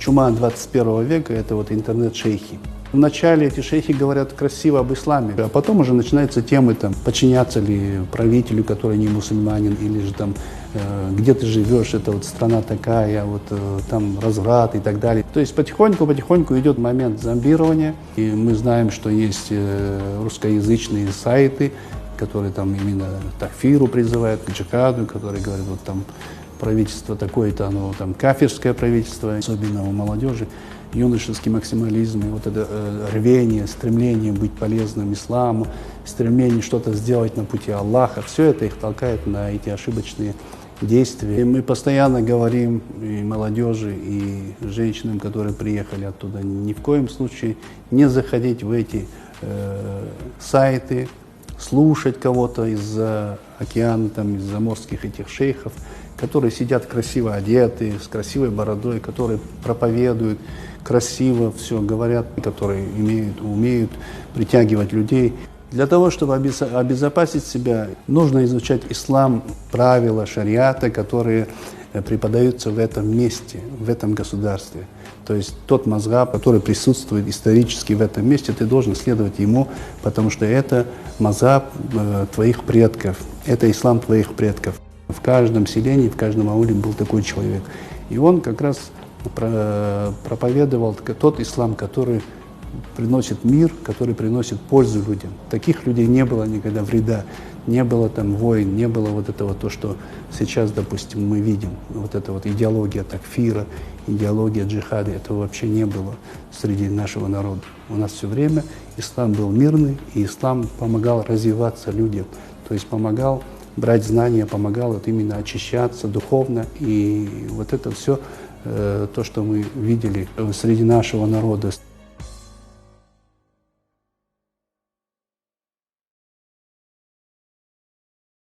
чума 21 века – это вот интернет-шейхи. Вначале эти шейхи говорят красиво об исламе, а потом уже начинаются темы, там, подчиняться ли правителю, который не мусульманин, или же там, где ты живешь, это вот страна такая, вот там разврат и так далее. То есть потихоньку идет момент зомбирования, и мы знаем, что есть русскоязычные сайты, которые там именно такфиру призывают, к джихаду, которые говорят, вот там правительство такое-то, оно там кафирское правительство, особенно у молодежи. Юношеский максимализм, и вот это рвение, стремление быть полезным исламу, стремление что-то сделать на пути Аллаха, все это их толкает на эти ошибочные действия. И мы постоянно говорим и молодежи, и женщинам, которые приехали оттуда, ни в коем случае не заходить в эти сайты, слушать кого-то из-за океана, там, из-за морских этих шейхов, которые сидят красиво одеты, с красивой бородой, которые проповедуют, красиво все говорят, которые умеют притягивать людей. Для того, чтобы обезопасить себя, нужно изучать ислам, правила шариата, которые преподаются в этом месте, в этом государстве. То есть тот мазхаб, который присутствует исторически в этом месте, ты должен следовать ему, потому что это мазхаб твоих предков, это ислам твоих предков. В каждом селении, в каждом ауле был такой человек. И он как раз проповедовал тот ислам, который приносит мир, который приносит пользу людям. Таких людей не было никогда вреда, не было там войн, не было вот этого, то, что сейчас, допустим, мы видим. Вот эта вот идеология такфира, идеология джихада, этого вообще не было среди нашего народа. У нас все время ислам был мирный, и ислам помогал развиваться людям, то есть помогал брать знания, помогал вот именно очищаться духовно. И вот это все, то, что мы видели среди нашего народа.